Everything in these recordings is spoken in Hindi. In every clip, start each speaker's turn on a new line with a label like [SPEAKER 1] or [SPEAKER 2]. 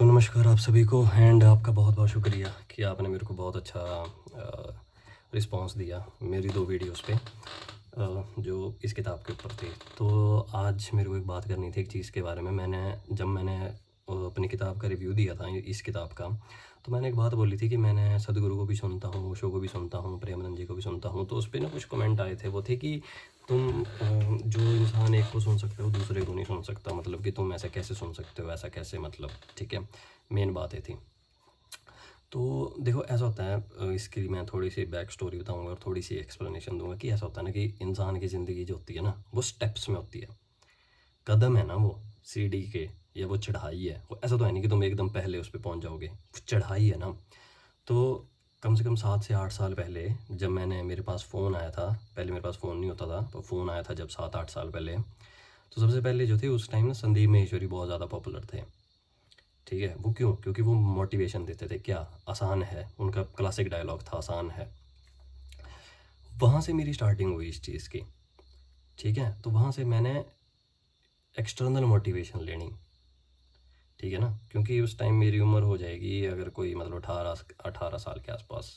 [SPEAKER 1] तो नमस्कार आप सभी को एंड आपका बहुत बहुत शुक्रिया कि आपने मेरे को बहुत अच्छा रिस्पांस दिया मेरी 2 वीडियोस पे जो इस किताब के ऊपर थे। तो आज मेरे को एक बात करनी थी एक चीज़ के बारे में। जब मैंने अपनी किताब का रिव्यू दिया था इस किताब का, तो मैंने एक बात बोली थी कि मैंने सदगुरु को भी सुनता हूँ, ओशो को भी सुनता हूँ, प्रेमानंद जी को भी सुनता हूँ। तो उस पे ना कुछ कमेंट आए थे, वो थे कि तुम जो इंसान एक को सुन सकते हो दूसरे को नहीं सुन सकता, मतलब कि तुम ऐसा कैसे सुन सकते हो, ऐसा कैसे, मतलब ठीक है, मेन बातें थी। तो देखो ऐसा होता है, इसकी मैं थोड़ी सी बैक स्टोरी बताऊंगा और थोड़ी सी एक्सप्लेनेशन दूंगा कि ऐसा होता है ना कि इंसान की ज़िंदगी जो होती है ना वो स्टेप्स में होती है। कदम है ना वो सीढ़ी के, या वो चढ़ाई है, वो ऐसा तो है नहीं कि तुम एकदम पहले उस पर पहुंच जाओगे, वो चढ़ाई है ना। तो कम से कम 7 से 8 साल पहले जब मेरे पास फ़ोन आया था, पहले मेरे पास फ़ोन नहीं होता था, तो फ़ोन आया था जब 7-8 साल पहले, तो सबसे पहले जो थे उस टाइम ना संदीप महेश्वरी बहुत ज़्यादा पॉपुलर थे। ठीक है, वो क्यों? क्योंकि वो मोटिवेशन देते थे, क्या आसान है, उनका क्लासिक डायलॉग था आसान है। वहाँ से मेरी स्टार्टिंग हुई इस चीज़ की। ठीक है, तो वहाँ से मैंने एक्सटर्नल मोटिवेशन लेनी, ठीक है ना, क्योंकि उस टाइम मेरी उम्र हो जाएगी अगर कोई मतलब 18 साल के आसपास।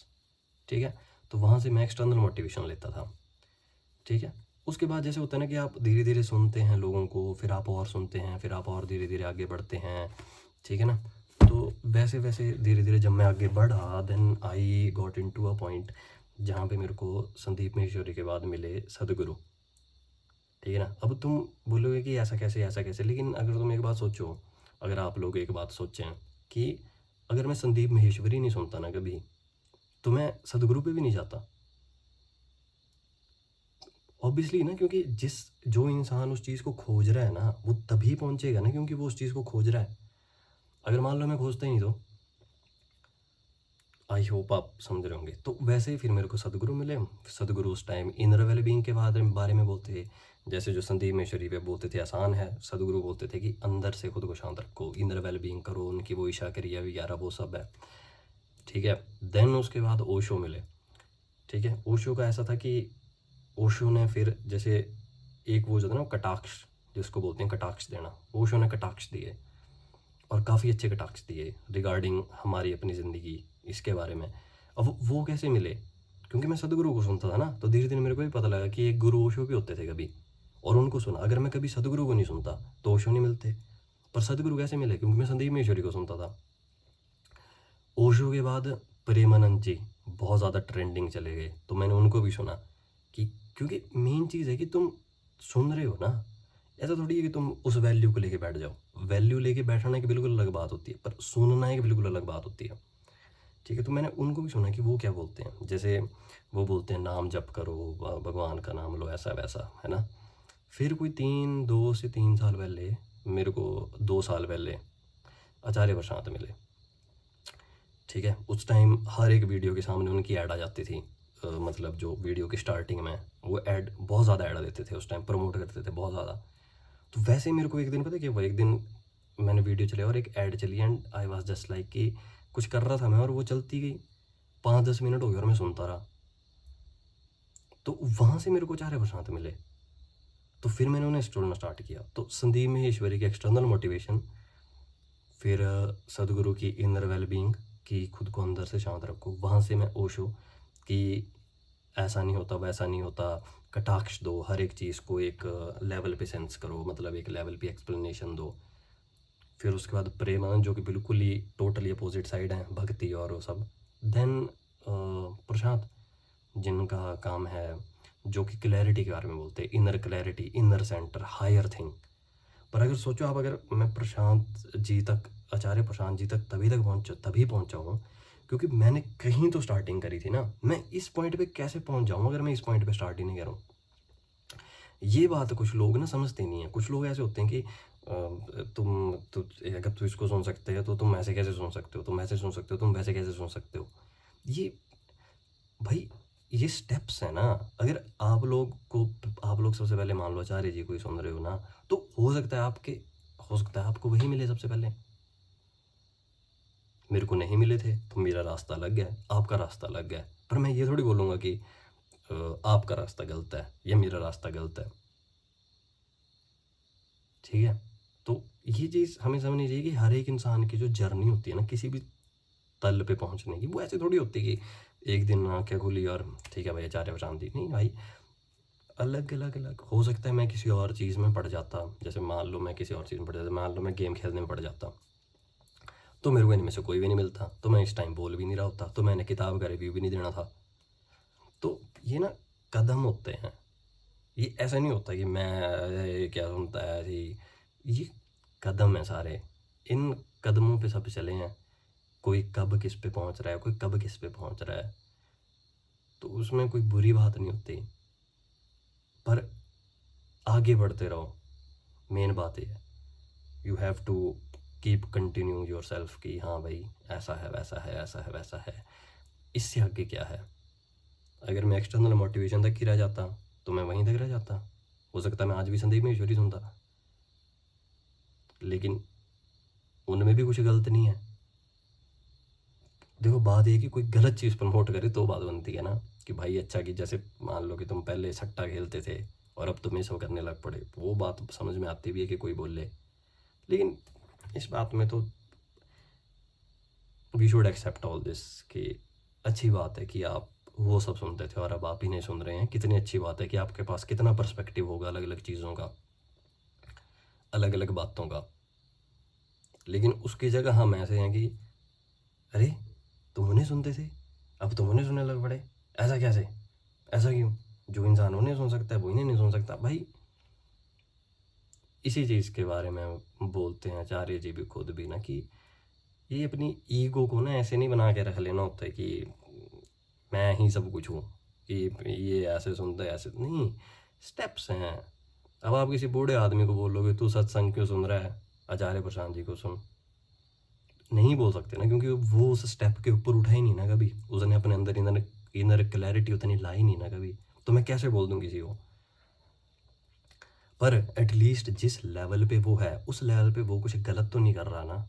[SPEAKER 1] ठीक है, तो वहाँ से मैं एक्सटर्नल मोटिवेशन लेता था। ठीक है, उसके बाद जैसे होता है ना कि आप धीरे धीरे सुनते हैं लोगों को, फिर आप और सुनते हैं, फिर आप और धीरे धीरे आगे बढ़ते हैं। ठीक है ना, तो वैसे वैसे धीरे धीरे जब मैं आगे बढ़ा, then I got into a point जहाँ पे मेरे को संदीप महेश्वरी के बाद मिले सदगुरु। ठीक है ना, अब तुम बोलोगे कि ऐसा कैसे ऐसा कैसे, लेकिन अगर तुम एक बात सोचो, अगर आप लोग एक बात सोचें कि अगर मैं संदीप महेश्वरी नहीं सुनता ना कभी, तो मैं सदगुरु पे भी नहीं जाता। ऑब्वियसली ना, क्योंकि जो इंसान उस चीज़ को खोज रहा है ना वो तभी पहुंचेगा ना, क्योंकि वो उस चीज़ को खोज रहा है। अगर मान लो मैं खोजता ही नहीं, तो आई होप आप समझ रहे होंगे। तो वैसे ही फिर मेरे को सदगुरु मिले। सदगुरु उस टाइम इनर वेलबींग के बारे में बोलते थे, जैसे जो संदीप महेश्वरी पे बोलते थे आसान है, सदगुरु बोलते थे कि अंदर से खुद को शांत रखो, इनर वेलबींग करो, उनकी वो ईशा क्रिया वगैरह वो सब है। ठीक है, देन उसके बाद ओशो मिले। ठीक है, ओशो का ऐसा था कि ओशो ने फिर जैसे एक वो जो था ना कटाक्ष, जिसको बोलते हैं कटाक्ष देना, ओशो ने कटाक्ष दिए और काफ़ी अच्छे कटाक्ष दिए रिगार्डिंग हमारी अपनी ज़िंदगी, इसके बारे में। अब वो कैसे मिले? क्योंकि मैं सदगुरु को सुनता था ना, तो धीरे धीरे मेरे को भी पता लगा कि एक गुरु ओशो भी होते थे कभी, और उनको सुना। अगर मैं कभी सदगुरु को नहीं सुनता तो ओशो नहीं मिलते। पर सदगुरु कैसे मिले? क्योंकि मैं संदीप महेश्वरी को सुनता था। ओशो के बाद प्रेमानंद जी बहुत ज़्यादा ट्रेंडिंग चले गए, तो मैंने उनको भी सुना। कि क्योंकि मेन चीज़ है कि तुम सुन रहे हो ना, ऐसा थोड़ी है कि तुम उस वैल्यू को लेके बैठ जाओ। वैल्यू लेके बैठना एक बिल्कुल अलग बात होती है, पर सुनना एक बिल्कुल अलग बात होती है। ठीक है, तो मैंने उनको भी सुना कि वो क्या बोलते हैं। जैसे वो बोलते हैं नाम जप करो, भगवान का नाम लो, ऐसा वैसा, है ना। फिर कोई 2 से 3 साल पहले, मेरे को 2 साल पहले आचार्य प्रशांत मिले। ठीक है, उस टाइम हर एक वीडियो के सामने उनकी ऐड आ जाती थी। मतलब जो वीडियो की स्टार्टिंग में वो ऐड, बहुत ज़्यादा ऐड देते थे, उस टाइम प्रमोट करते थे बहुत ज़्यादा। तो वैसे ही मेरे को एक दिन पता है कि वो एक दिन मैंने वीडियो चलाई और एक ऐड चली, and I was just like कि कुछ कर रहा था मैं और वो चलती गई, 5-10 मिनट हो गए और मैं सुनता रहा। तो वहाँ से मेरे को चारे प्रशांत मिले, तो फिर मैंने उन्हें सुनना स्टार्ट किया। तो संदीप महेश्वरी की एक्सटर्नल मोटिवेशन, फिर सदगुरु की इनर वेलबींग कि खुद को अंदर से शांत रखो, वहाँ से मैं ओशो कि ऐसा नहीं होता वैसा नहीं होता, कटाक्ष दो, हर एक चीज़ को एक लेवल पे सेंस करो, मतलब एक लेवल पे एक्सप्लेनेशन दो। फिर उसके बाद प्रेमानंद जो कि बिल्कुल ही टोटली अपोजिट साइड है, भक्ति और वो सब। देन प्रशांत जिनका काम है जो कि क्लैरिटी के बारे में बोलते हैं, inner clarity, inner centre, higher thing. पर अगर सोचो आप, अगर मैं प्रशांत जी तक, आचार्य प्रशांत जी तक तभी पहुंचा हूँ क्योंकि मैंने कहीं तो स्टार्टिंग करी थी ना। मैं इस पॉइंट पे कैसे पहुंच जाऊँ अगर मैं इस पॉइंट पे स्टार्ट ही नहीं करूँ? ये बात कुछ लोग ना समझते नहीं है। कुछ लोग ऐसे होते हैं कि अगर तू इसको सुन सकते हो तो तुम ऐसे कैसे सुन सकते हो, तुम ऐसे सुन सकते हो, तुम वैसे कैसे सुन सकते हो। ये भाई, ये स्टेप्स है ना। अगर आप लोग सबसे पहले मान लो आचार्य जी को ही सुन रहे हो ना, तो हो सकता है आपको वही मिले सबसे पहले। मेरे को नहीं मिले थे तो मेरा रास्ता अलग है, आपका रास्ता अलग है। पर मैं ये थोड़ी बोलूँगा कि आपका रास्ता गलत है या मेरा रास्ता गलत है। ठीक है, तो ये चीज़ हमें समझनी चाहिए कि हर एक इंसान की जो जर्नी होती है ना किसी भी तल पे पहुँचने की, वो ऐसे थोड़ी होती है कि एक दिन आँखें खुली और ठीक है भाई आचार्य प्रशांत जी। नहीं भाई, अलग-अलग हो सकता है मैं किसी और चीज़ में पड़ जाता, जैसे मान लो मैं किसी और चीज़ में पड़ जाता, मान लो मैं गेम खेलने में पड़ जाता, तो मेरे को इनमें से कोई भी नहीं मिलता, तो मैं इस टाइम बोल भी नहीं रहा होता, तो मैंने किताब का रिव्यू भी नहीं देना था। तो ये ना कदम होते हैं, ये ऐसा नहीं होता कि मैं ये क्या सुनता है ऐसे ही, ये कदम है सारे, इन कदमों पे सब चले हैं। कोई कब किस पे पहुंच रहा है, कोई कब किस पे पहुंच रहा है, तो उसमें कोई बुरी बात नहीं होती, पर आगे बढ़ते रहो। मेन बात ये है, you have to keep continue yourself कि हाँ भाई ऐसा है वैसा है ऐसा है वैसा है, इससे आगे क्या है। अगर मैं एक्सटर्नल मोटिवेशन तक ही रह जाता तो मैं वहीं तक रह जाता, हो सकता है मैं आज भी संदीप महेश्वरी सुनता, लेकिन उनमें भी कुछ गलत नहीं है। देखो बात ये कि कोई गलत चीज़ प्रमोट करे तो बात बनती है ना, कि भाई अच्छा, कि जैसे मान लो कि तुम पहले सट्टा खेलते थे और अब तुम ये सब करने लग पड़े, वो बात समझ में आती भी है कि कोई बोले, लेकिन इस बात में तो we should accept all this, कि अच्छी बात है कि आप वो सब सुनते थे और अब आप ही नहीं सुन रहे हैं। कितनी अच्छी बात है कि आपके पास कितना पर्सपेक्टिव होगा अलग अलग चीज़ों का, अलग अलग बातों का। लेकिन उसकी जगह हम ऐसे हैं कि अरे तुम उन्हें सुनते थे, अब तुम उन्हें सुनने लग पड़े, ऐसा कैसे, ऐसा क्यों, जो इंसान उन्हें सुन सकता है वो इन्हें नहीं सुन सकता। भाई इसी चीज़ के बारे में बोलते हैं आचार्य जी भी खुद भी ना, कि ये अपनी ईगो को ना ऐसे नहीं बना के रख लेना होता है कि मैं ही सब कुछ हूँ, कि ये ऐसे सुनता है ऐसे नहीं। स्टेप्स हैं। अब आप किसी बूढ़े आदमी को बोलोगे तू सत्संग क्यों सुन रहा है, आचार्य प्रशांत जी को सुन, नहीं बोल सकते ना, क्योंकि वो उस स्टेप के ऊपर उठा ही नहीं ना कभी, उसने अपने अंदर इनर इनर क्लैरिटी उतनी लाई नहीं ना कभी, तो मैं कैसे बोल दूँ किसी को। पर एटलीस्ट जिस लेवल पे वो है उस लेवल पे वो कुछ गलत तो नहीं कर रहा ना,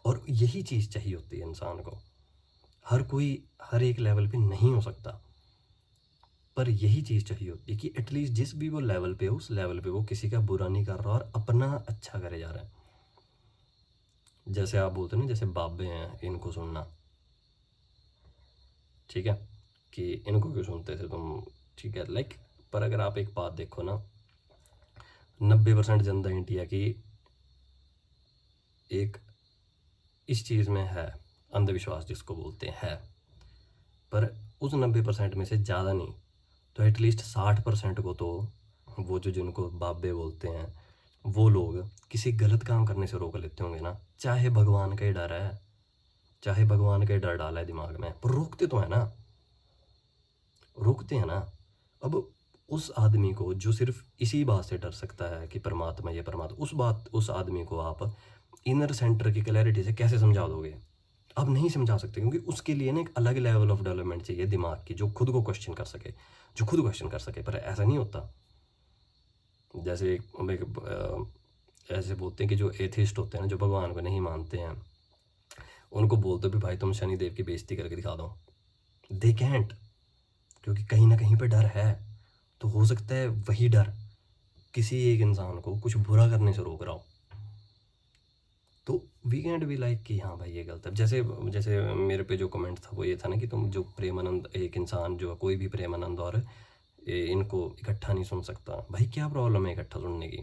[SPEAKER 1] और यही चीज़ चाहिए होती है इंसान को। हर कोई हर एक लेवल पे नहीं हो सकता, पर यही चीज़ चाहिए होती है कि एटलीस्ट जिस भी वो लेवल पे हो उस लेवल पे वो किसी का बुरा नहीं कर रहा और अपना अच्छा करे जा रहा है। जैसे आप बोलते हैं ना, जैसे बाबे हैं इनको सुनना, ठीक है, कि इनको क्यों सुनते थे तुम, ठीक है लाइक, पर अगर आप एक बात देखो ना, 90% जनता इंडिया की एक इस चीज़ में है, अंधविश्वास जिसको बोलते हैं है, पर उस 90% में से ज़्यादा नहीं तो एटलीस्ट 60% को तो वो जो जिनको बाबे बोलते हैं वो लोग किसी गलत काम करने से रोक लेते होंगे ना, चाहे भगवान का ही डर है, चाहे भगवान का ही डर डाला है दिमाग में, पर रोकते तो है ना, रोकते हैं ना। अब उस आदमी को जो सिर्फ इसी बात से डर सकता है कि परमात्मा ये परमात्मा, उस आदमी को आप इनर सेंटर की क्लैरिटी से कैसे समझा दोगे। आप नहीं समझा सकते, क्योंकि उसके लिए ना एक अलग लेवल ऑफ डेवलपमेंट चाहिए दिमाग की, जो खुद को क्वेश्चन कर सके, जो खुद क्वेश्चन कर सके, पर ऐसा नहीं होता। जैसे ऐसे बोलते हैं कि जो एथिस्ट होते हैं ना, जो भगवान को नहीं मानते हैं, उनको बोलते भी भाई तुम शनिदेव की बेइज्जती करके दिखा दो, दे कैंट, क्योंकि कहीं ना कहीं पे डर है। तो हो सकता है वही डर किसी एक इंसान को कुछ बुरा करने से रोक रहा हो, तो वी कैंट बी लाइक कि हाँ भाई ये गलत है। जैसे जैसे मेरे पे जो कमेंट था वो ये था ना कि तुम जो प्रेमानंद, एक इंसान जो कोई भी प्रेमानंद और इनको इकट्ठा नहीं सुन सकता, भाई क्या प्रॉब्लम है इकट्ठा सुनने की,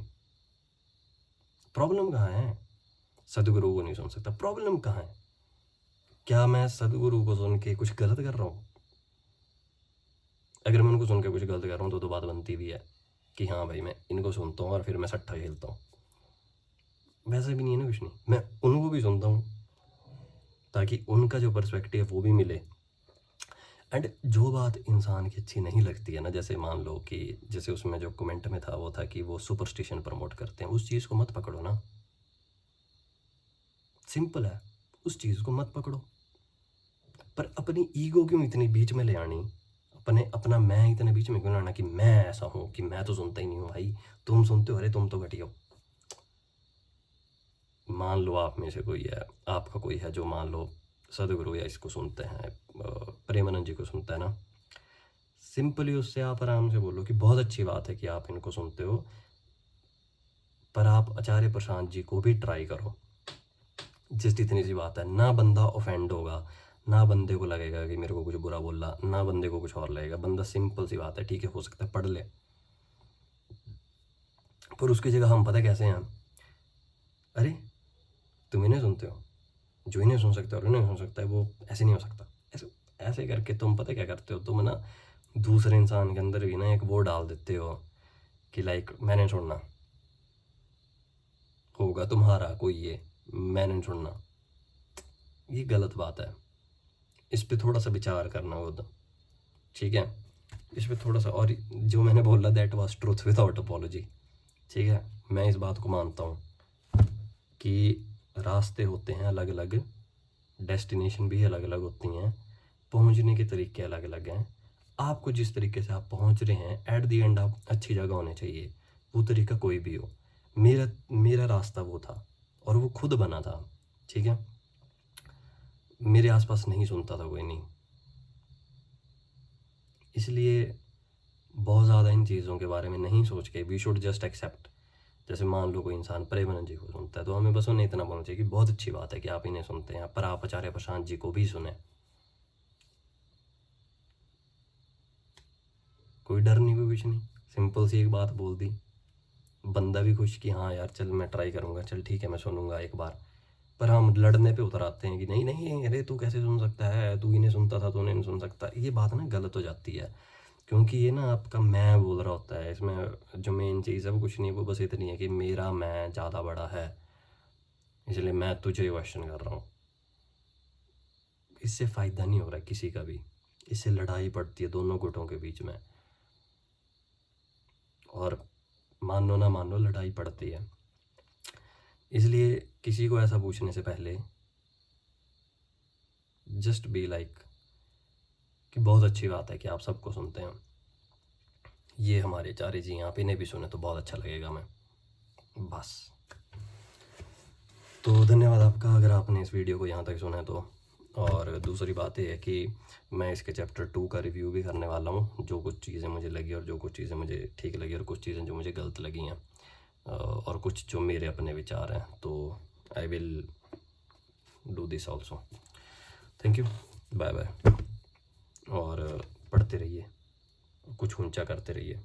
[SPEAKER 1] प्रॉब्लम कहाँ है। सदगुरु को नहीं सुन सकता, प्रॉब्लम कहाँ है, क्या मैं सदगुरु को सुन के कुछ गलत कर रहा हूँ। अगर मैं उनको सुन के कुछ गलत कर रहा हूँ तो बात बनती भी है कि हाँ भाई मैं इनको सुनता हूँ और फिर मैं सट्टा खेलता हूँ, वैसा भी नहीं है ना कुछ नहीं, मैं उनको भी सुनता हूँ ताकि उनका जो पर्सपेक्टिव है वो भी मिले। एंड जो बात इंसान की अच्छी नहीं लगती है ना, जैसे मान लो कि जैसे उसमें जो कमेंट में था वो था कि वो सुपरस्टिशन प्रमोट करते हैं, उस चीज़ को मत पकड़ो ना, सिंपल है, उस चीज़ को मत पकड़ो। पर अपनी ईगो क्यों इतनी बीच में ले आनी, अपना मैं इतने बीच में क्यों लाना कि मैं ऐसा हूँ कि मैं तो सुनता ही नहीं हूँ। भाई तुम सुनते हो, अरे तुम तो घटिया हो। मान लो आप में से कोई है, आपका कोई है जो मान लो सदगुरु या इसको सुनते हैं, प्रेमानंद जी को सुनता है ना, सिंपली उससे आप आराम से बोलो कि बहुत अच्छी बात है कि आप इनको सुनते हो, पर आप आचार्य प्रशांत जी को भी ट्राई करो। जस्ट इतनी सी बात है, ना बंदा ऑफेंड होगा, ना बंदे को लगेगा कि मेरे को कुछ बुरा बोल रहा, ना बंदे को कुछ और लगेगा। बंदा सिंपल सी बात है, ठीक है हो सकता है पढ़ ले, पर उसकी जगह हम पता कैसे हैं, अरे तुम इन्हें सुनते हो, जो इन्हें सुन सकते हो और इन्हें सुन सकता है वो ऐसे नहीं हो सकता। ऐसे ऐसे करके तुम पता क्या करते हो, तुम ना दूसरे इंसान के अंदर भी ना एक वो डाल देते हो कि लाइक मैंने सुनना होगा तुम्हारा कोई, ये मैंने नहीं सुनना, ये गलत बात है। इस पे थोड़ा सा विचार करना होगा, ठीक है। इस पे थोड़ा सा, और जो मैंने बोला that was truth without apology, ठीक है। मैं इस बात को मानता हूँ कि रास्ते होते हैं अलग अलग, डेस्टिनेशन भी अलग अलग होती हैं, पहुँचने के तरीके अलग अलग हैं। आपको जिस तरीके से आप पहुँच रहे हैं एट द एंड आप अच्छी जगह होने चाहिए, वो तरीका कोई भी हो। मेरा मेरा रास्ता वो था और वो खुद बना था, ठीक है। मेरे आसपास नहीं सुनता था कोई नहीं, इसलिए बहुत ज़्यादा इन चीज़ों के बारे में नहीं सोच के वी शुड जस्ट एक्सेप्ट। जैसे मान लो कोई इंसान प्रेमानंद जी को सुनता है तो हमें बस उन्हें इतना बोलना चाहिए कि बहुत अच्छी बात है कि आप इन्हें सुनते हैं, पर आप आचार्य प्रशांत जी को भी सुने। कोई डर नहीं, कोई कुछ नहीं, सिंपल सी एक बात बोल दी, बंदा भी खुश कि हाँ यार चल मैं ट्राई करूँगा, चल ठीक है मैं सुनूंगा एक बार। पर हम लड़ने पे उतर आते हैं कि नहीं नहीं अरे तू कैसे सुन सकता है, तू इन्हें सुनता था तो उन्हें नहीं सुन सकता। ये बात ना गलत हो जाती है, क्योंकि ये ना आपका मैं बोल रहा होता है। इसमें जो मेन चीज़ है वो कुछ नहीं है, वो बस इतनी है कि मेरा मैं ज़्यादा बड़ा है, इसलिए मैं तुझे क्वेश्चन कर रहा हूँ। इससे फ़ायदा नहीं हो रहा है किसी का भी, इससे लड़ाई पड़ती है दोनों गुटों के बीच में, और मानो ना मानो लड़ाई पड़ती है। इसलिए किसी को ऐसा पूछने से पहले जस्ट बी लाइक कि बहुत अच्छी बात है कि आप सबको सुनते हैं, ये हमारे चारे जी हैं, आप इन्हें भी सुने तो बहुत अच्छा लगेगा हमें, बस। तो धन्यवाद आपका अगर आपने इस वीडियो को यहाँ तक सुना है तो। और दूसरी बात ये है कि मैं इसके चैप्टर 2 का रिव्यू भी करने वाला हूँ, जो कुछ चीज़ें मुझे लगी और जो कुछ चीज़ें मुझे ठीक लगी और कुछ चीज़ें जो मुझे गलत लगी हैं, और कुछ जो मेरे अपने विचार हैं, तो I will do this also. Thank you, bye bye. और पढ़ते रहिए, कुछ ऊंचा करते रहिए।